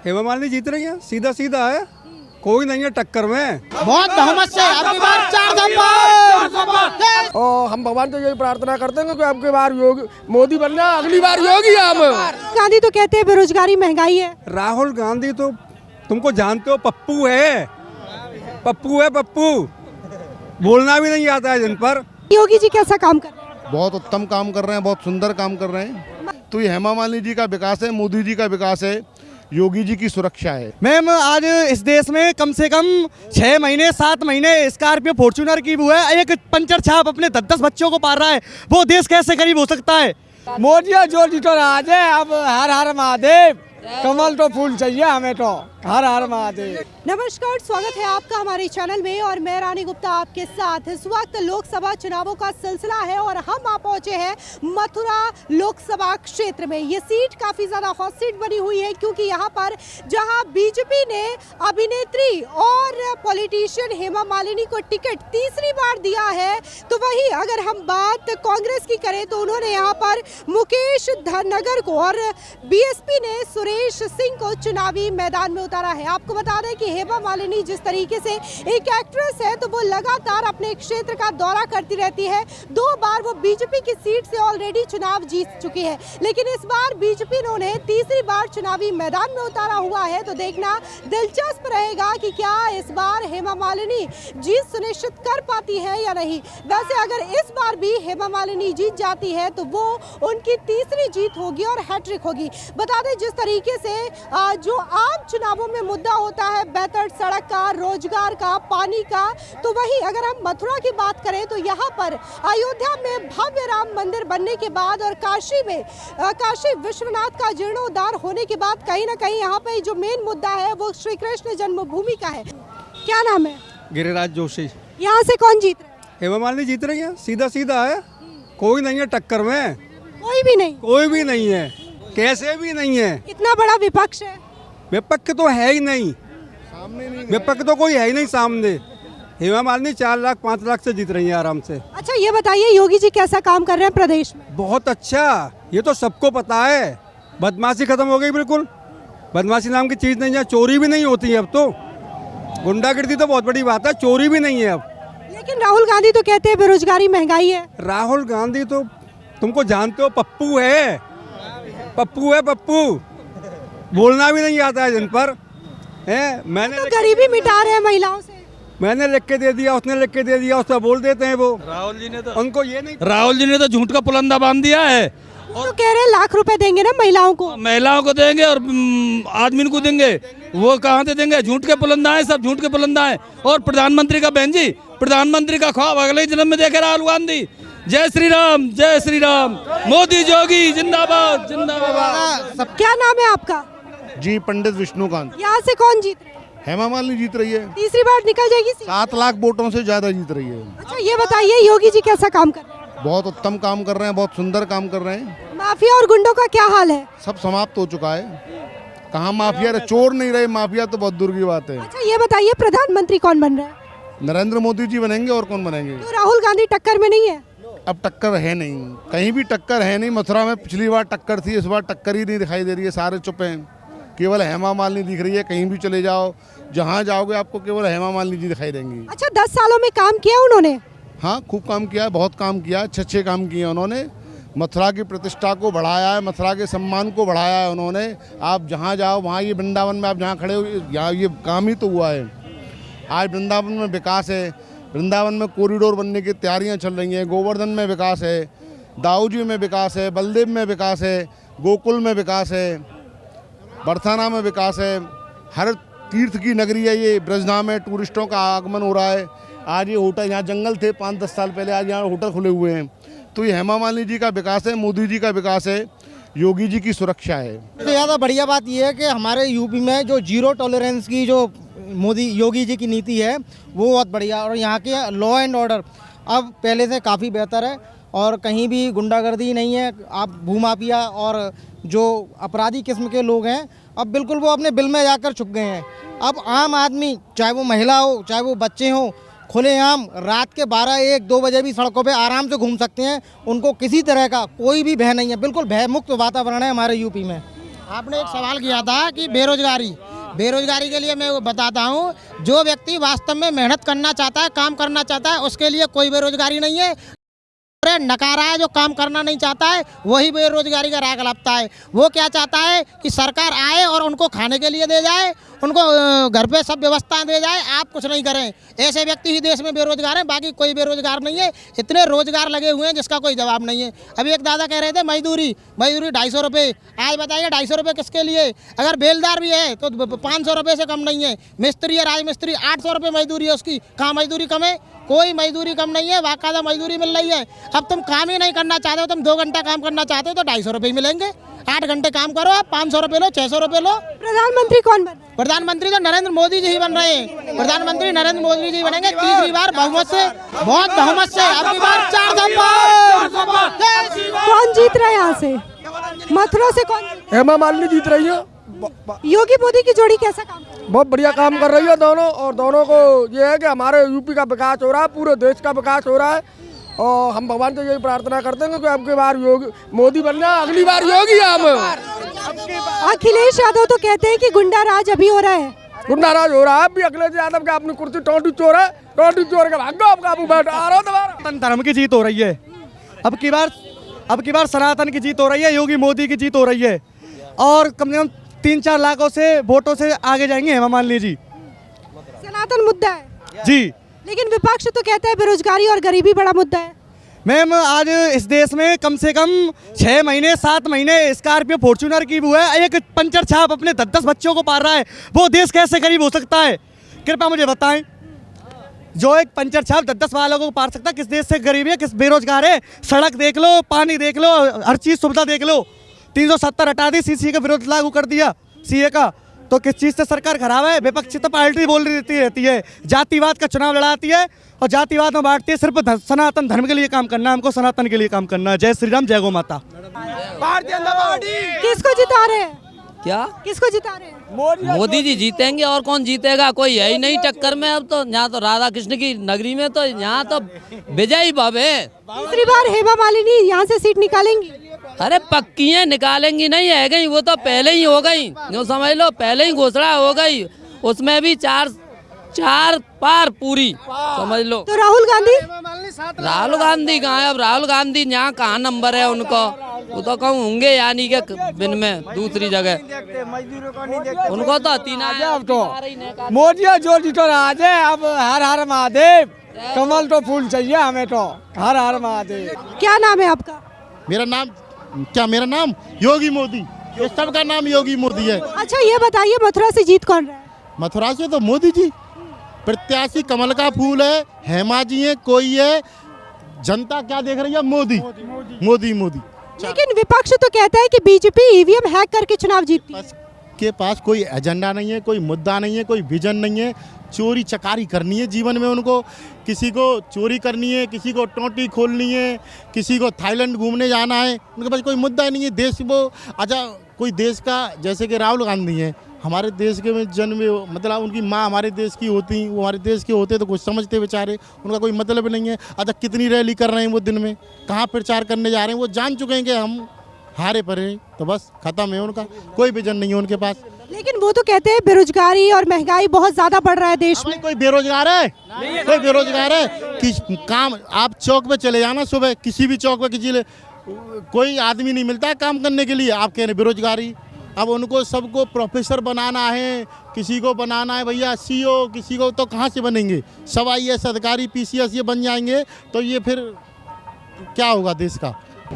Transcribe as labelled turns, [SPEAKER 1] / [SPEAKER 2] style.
[SPEAKER 1] हेमा मालिनी जीत रही है, सीधा सीधा है, कोई नहीं है टक्कर में।
[SPEAKER 2] बहुत बहुमत से अगली बार 4
[SPEAKER 3] और हम भगवान से यही प्रार्थना करते हैं कि आपके बार योगी मोदी बनना, अगली बार योगी हम।
[SPEAKER 4] गांधी तो कहते हैं बेरोजगारी महंगाई है।
[SPEAKER 1] राहुल गांधी तो तुमको जानते हो, पप्पू है, पप्पू है, पप्पू बोलना भी नहीं आता है जिन पर।
[SPEAKER 4] योगी जी कैसा काम कर रहे हैं?
[SPEAKER 5] बहुत उत्तम काम कर रहे हैं, बहुत सुंदर काम कर रहे हैं। तो ये हेमा मालिनी जी का विकास है, मोदी जी का विकास है, योगी जी की सुरक्षा है।
[SPEAKER 2] मैम आज इस देश में कम से कम 6 महीने 7 महीने स्कॉर्पियो फॉर्च्यूनर की वो है, एक पंचर छाप अपने 10-10 बच्चों को पाल रहा है। वो देश कैसे गरीब हो सकता है?
[SPEAKER 3] मोदी जो जीतो राज है। अब हर हर महादेव, कमल तो फूल चाहिए हमें तो, हर हर महादेव।
[SPEAKER 4] नमस्कार, स्वागत है आपका हमारे चैनल में और मैं रानी गुप्ता आपके साथ। इस वक्त लोकसभा चुनावों का सिलसिला है और हम आ पहुंचे हैं मथुरा लोकसभा क्षेत्र में। ये सीट काफी ज्यादा हॉट सीट बनी हुई है क्योंकि यहाँ पर जहां बीजेपी ने अभिनेत्री और पॉलिटिशियन हेमा मालिनी को टिकट तीसरी बार दिया है, तो वही अगर हम बात कांग्रेस की करें तो उन्होंने यहाँ पर मुकेश धनगर को और बीएसपी ने सुरेश सिंह को चुनावी मैदान में उतारा है। आपको बता दें कि हेमा मालिनी जिस तरीके से एक एक्ट्रेस है तो वो लगातार अपने क्षेत्र का दौरा करती रहती है। 2 बार वो बीजेपी की सीट से ऑलरेडी चुनाव जीत चुकी है, लेकिन इस बार बीजेपी ने उन्हें तीसरी बार चुनावी मैदान में उतारा हुआ है। तो देखना दिलचस्प रहेगा कि क्या इस बार हेमा मालिनी जीत सुनिश्चित कर पाती है या नहीं। वैसे अगर इस बार भी हेमा मालिनी जीत जाती है तो वो उनकी तीसरी जीत होगी और हैट्रिक होगी। बता दें जिस तरीके से जो आम चुनावों में मुद्दा होता है बेहतर सड़क का, रोजगार का, पानी का, तो वही अगर हम मथुरा की बात करें तो यहाँ पर अयोध्या में भव्य राम मंदिर बनने के बाद और काशी में काशी विश्वनाथ का जीर्णोद्धार होने के बाद कहीं ना कहीं यहाँ पे जो मेन मुद्दा है वो श्री कृष्ण जन्मभूमि का है। क्या नाम है?
[SPEAKER 1] गिरिराज जोशी।
[SPEAKER 4] यहाँ से कौन जीत रहा है?
[SPEAKER 1] हेमा मालिनी जीत रही है, सीधा सीधा है, कोई नहीं है टक्कर में,
[SPEAKER 4] कोई भी नहीं।
[SPEAKER 1] कोई भी नहीं है, कैसे भी नहीं है।
[SPEAKER 4] इतना बड़ा विपक्ष है।
[SPEAKER 1] विपक्ष तो है ही नहीं, विपक्ष तो कोई है ही नहीं सामने। हेमा मालिनी 4 लाख 5 लाख से जीत रही है आराम से।
[SPEAKER 4] अच्छा ये बताइए योगी जी कैसा काम कर रहे हैं प्रदेश में?
[SPEAKER 1] बहुत अच्छा, ये तो सबको पता है। बदमाशी खत्म हो गई बिल्कुल, बदमाशी नाम की चीज नहीं है, चोरी भी नहीं होती है अब तो। गुंडागिर्दी तो बहुत बड़ी बात है, चोरी भी नहीं है अब।
[SPEAKER 4] लेकिन राहुल गांधी तो कहते हैं बेरोजगारी महंगाई है।
[SPEAKER 1] राहुल गांधी तो तुमको जानते हो, पप्पू है, पप्पू है, पप्पू बोलना भी नहीं आता है जिन पर है। मैंने
[SPEAKER 4] तो गरीबी मिटा रहे हैं महिलाओं से।
[SPEAKER 1] मैंने लिख के दे दिया, उसने लिख के दे दिया, उसका बोल देते हैं वो।
[SPEAKER 6] राहुल जी ने तो
[SPEAKER 1] उनको ये नहीं,
[SPEAKER 6] राहुल जी ने तो झूठ का पुलंदा बांध दिया है।
[SPEAKER 4] तो कह रहे हैं लाख रुपए देंगे ना महिलाओं को।
[SPEAKER 6] महिलाओं को देंगे और आदमी को देंगे, वो कहाँ से देंगे? झूठ के पुलंदा है, सब झूठ के पुलंदा है। और प्रधानमंत्री का, बहन जी, प्रधानमंत्री का ख्वाब अगले जन्म में देखे राहुल गांधी। जय श्री राम, जय श्री राम, मोदी जोगी जिंदाबाद, जिंदाबाद।
[SPEAKER 4] क्या नाम है आपका?
[SPEAKER 5] जी पंडित विष्णुकांत।
[SPEAKER 4] यहाँ से कौन जीत रहे हैं?
[SPEAKER 5] हेमा मालिनी जीत रही है,
[SPEAKER 4] तीसरी बार निकल जाएगी सीट?
[SPEAKER 5] 7 लाख वोटों से ज्यादा जीत रही है।
[SPEAKER 4] अच्छा ये बताइए योगी जी कैसा काम कर रहे हैं?
[SPEAKER 5] बहुत उत्तम काम कर रहे हैं, बहुत सुंदर काम कर रहे हैं।
[SPEAKER 4] माफिया और गुंडों का क्या हाल है?
[SPEAKER 5] सब समाप्त हो चुका है। कहाँ माफिया रहे? चोर नहीं रहे, माफिया तो बहुत दूर की बात है।
[SPEAKER 4] अच्छा ये बताइए प्रधानमंत्री कौन बन रहा है?
[SPEAKER 5] नरेंद्र मोदी जी बनेंगे, और कौन बनेंगे?
[SPEAKER 4] तो राहुल गांधी टक्कर में नहीं है?
[SPEAKER 5] अब टक्कर है नहीं, कहीं भी टक्कर है नहीं। मथुरा में पिछली बार टक्कर थी, इस बार टक्कर ही नहीं दिखाई दे रही है, सारे चुप हैं। केवल हेमा मालिनी दिख रही है। कहीं भी चले जाओ, जहाँ जाओगे आपको केवल हेमा मालिनी जी दिखाई देंगी।
[SPEAKER 4] अच्छा 10 सालों में काम किया उन्होंने?
[SPEAKER 5] हाँ, खूब काम किया है, बहुत काम किया है, अच्छे काम किए उन्होंने। मथुरा की प्रतिष्ठा को बढ़ाया है, मथुरा के सम्मान को बढ़ाया है उन्होंने। आप जहाँ जाओ वहाँ, ये वृंदावन में आप जहाँ खड़े हो, यहाँ ये काम ही तो हुआ है। आज वृंदावन में विकास है, वृंदावन में कॉरिडोर बनने की तैयारियाँ चल रही हैं। गोवर्धन में विकास है, दाऊजी में विकास है, बलदेव में विकास है, गोकुल में विकास है, बरसाना में विकास है। हर तीर्थ की नगरी है ये ब्रजधाम में, टूरिस्टों का आगमन हो रहा है। आज ये होटल, यहाँ जंगल थे 5-10 साल पहले, आज यहाँ होटल खुले हुए हैं। तो ये हेमा मालिनी जी का विकास है, मोदी जी का विकास है, योगी जी की सुरक्षा है।
[SPEAKER 2] सबसे ज़्यादा बढ़िया बात यह है कि हमारे यूपी में जो जीरो टॉलरेंस की जो मोदी योगी जी की नीति है वो बहुत बढ़िया, और यहाँ के लॉ एंड ऑर्डर अब पहले से काफ़ी बेहतर है और कहीं भी गुंडागर्दी नहीं है। आप भूमाफिया और जो अपराधी किस्म के लोग हैं अब बिल्कुल वो अपने बिल में जाकर छुप गए हैं। अब आम आदमी, चाहे वो महिला हो चाहे वो बच्चे हों, खुलेआम रात के 12-1-2 बजे भी सड़कों पे आराम से घूम सकते हैं। उनको किसी तरह का कोई भी भय नहीं है, बिल्कुल भय मुक्त वातावरण है हमारे यूपी में। आपने एक सवाल किया था कि बेरोजगारी के लिए मैं बताता हूँ, जो व्यक्ति वास्तव में मेहनत करना चाहता है, काम करना चाहता है, उसके लिए कोई बेरोजगारी नहीं है। नकारा है जो काम करना नहीं चाहता है, वही बेरोजगारी का राग लगता है। वो क्या चाहता है कि सरकार आए और उनको खाने के लिए दे जाए, उनको घर पे सब व्यवस्थाएं दे जाए, आप कुछ नहीं करें। ऐसे व्यक्ति ही देश में बेरोजगार हैं, बाकी कोई बेरोजगार नहीं है। इतने रोजगार लगे हुए हैं जिसका कोई जवाब नहीं है। अभी एक दादा कह रहे थे मजदूरी 250 रुपये। आज बताइए 250 रुपये किसके लिए? अगर बेलदार भी है तो 500 रुपये से कम नहीं है। मिस्त्री है, राजमिस्त्री, 800 रुपये मजदूरी है उसकी। कहाँ मजदूरी कम है? कोई मजदूरी कम नहीं है, बाकायदा मजदूरी मिल रही है। अब तुम काम ही नहीं करना चाहते हो, तुम 2 घंटा काम करना चाहते हो तो 250 रुपये मिलेंगे। 8 घंटे काम करो, आप 500 रुपये लो, 600 रुपये लो।
[SPEAKER 4] प्रधानमंत्री कौन बन रहा है?
[SPEAKER 2] प्रधानमंत्री तो नरेंद्र मोदी जी ही बन रहे हैं। प्रधानमंत्री नरेंद्र मोदी जी बनेंगे तीसरी बार बहुमत से, बहुत बहुमत से। अब की बार 400 पार।
[SPEAKER 4] कौन जीत रहा है यहाँ से? मथुरा से कौन?
[SPEAKER 3] हेमा मालिनी जीत रही है।
[SPEAKER 4] योगी मोदी की जोड़ी कैसा काम कर रही है?
[SPEAKER 3] बहुत बढ़िया काम कर रही है दोनों, और दोनों को ये है कि हमारे यूपी का विकास हो रहा है, पूरे देश का विकास हो रहा है। और हम भगवान से यही प्रार्थना करते हैं कि अब की बार योगी मोदी बन जाए, अगली बार योगी हम।
[SPEAKER 4] अखिलेश यादव तो कहते हैं कि गुंडा राज अभी हो रहा है।
[SPEAKER 3] गुंडा राज हो रहा है। अभी अखिलेश यादव का अपनी कुर्सी टोटी चोर है, टोटी चोर के भागो, आप काबू बैठा आ रहा हो दोबारा।
[SPEAKER 7] सनातन धर्म की जीत हो रही है। अब की बार सनातन की जीत हो रही है, योगी मोदी की जीत हो रही है। और कम से कम 3-4 लाखों से वोटों से आगे जाएंगे हेमा मालिनी जी।
[SPEAKER 4] सनातन मुद्दा है
[SPEAKER 7] जी।
[SPEAKER 4] लेकिन विपक्ष तो कहता है बेरोजगारी और गरीबी बड़ा मुद्दा है।
[SPEAKER 7] मैम, आज इस देश में कम से कम 6 महीने 7 महीने स्कॉर्पियो फॉर्च्यूनर की वो है, एक पंचर छाप अपने 10-10 बच्चों को पाल रहा है। वो देश कैसे गरीब हो सकता है? कृपया मुझे बताएं। जो एक पंचर छाप 10-10 वालों को पार सकता है, किस देश से गरीब है, किस बेरोजगार है? सड़क देख लो, पानी देख लो, हर चीज़ सुविधा देख लो। 370 हटा दी, सीसी का विरोध लागू कर दिया, सीए का। तो किस चीज़ से सरकार खराब है? विपक्षी तो पार्टी बोल रहती है, जातिवाद का चुनाव लड़ाती है और जातिवाद में बांटती है। सिर्फ सनातन धर्म के लिए काम करना है, हमको सनातन के लिए काम करना है। जय श्री राम, जय गौ माता।
[SPEAKER 4] किसको जिता रहे हैं?
[SPEAKER 8] क्या
[SPEAKER 4] किसको जिता रहे हैं?
[SPEAKER 8] मोदी जी जीतेंगे, और कौन जीतेगा? कोई है ही नहीं टक्कर में। अब तो यहाँ तो राधा कृष्ण की नगरी में तो यहाँ तो विजयी भव है।
[SPEAKER 4] तीसरी बार हेमा मालिनी यहाँ से सीट निकालेंगी?
[SPEAKER 8] अरे पक्की है, निकालेंगी नहीं है गई, वो तो पहले ही हो गई। जो समझ लो पहले ही घोषणा हो गई, उसमें भी चार पार पूरी, समझ लो।
[SPEAKER 4] तो राहुल गांधी
[SPEAKER 8] कहाँ है? अब राहुल गांधी यहाँ कहाँ नंबर है उनको? वो तो कहूँ होंगे यानी के बिन में दूसरी जगह, उनको तो तीन
[SPEAKER 3] अब तो मोदी जो जीतो आज है। अब हर हर महादेव, कमल तो फूल चाहिए हमें तो। हर हर महादेव।
[SPEAKER 4] क्या नाम है आपका?
[SPEAKER 5] मेरा नाम योगी मोदी। ये सबका नाम योगी मोदी है।
[SPEAKER 4] अच्छा ये बताइए, मथुरा से जीत कौन रहा है?
[SPEAKER 5] मथुरा से तो मोदी जी प्रत्याशी, कमल का फूल है। हेमा जी है, कोई है, जनता क्या देख रही है? मोदी।
[SPEAKER 4] लेकिन विपक्ष तो कहता है कि बीजेपी ईवीएम हैक करके चुनाव जीतती है।
[SPEAKER 5] के पास कोई एजेंडा नहीं है, कोई मुद्दा नहीं है, कोई विजन नहीं है। चोरी चकारी करनी है जीवन में उनको। किसी को चोरी करनी है, किसी को टोटी खोलनी है, किसी को थाईलैंड घूमने जाना है। उनके पास कोई मुद्दा ही नहीं है। देश वो अच्छा कोई देश का, जैसे कि राहुल गांधी हैं, हमारे देश के में जन्म, मतलब उनकी माँ हमारे देश की होती, वो हमारे देश के होते तो कुछ समझते बेचारे। उनका कोई मतलब नहीं है। अच्छा कितनी रैली कर रहे हैं वो दिन में, कहाँ प्रचार करने जा रहे हैं? वो जान चुके हैं कि हम हारे पड़े, तो बस खत्म है उनका, कोई विजन नहीं है उनके पास।
[SPEAKER 4] लेकिन वो तो कहते हैं बेरोजगारी और महंगाई बहुत ज्यादा बढ़ रहा है देश में।
[SPEAKER 5] कोई बेरोजगार है? कोई बेरोजगार है? किस काम, आप चौक पे चले जाना सुबह, किसी भी चौक पे कोई आदमी नहीं मिलता है काम करने के लिए। आप कह रहे बेरोजगारी। अब उनको सबको प्रोफेसर बनाना है, किसी को बनाना है भैया सीईओ, किसी को तो कहाँ से बनेंगे? सब IAS अधिकारी, PCS ये बन जाएंगे तो ये फिर क्या होगा देश का?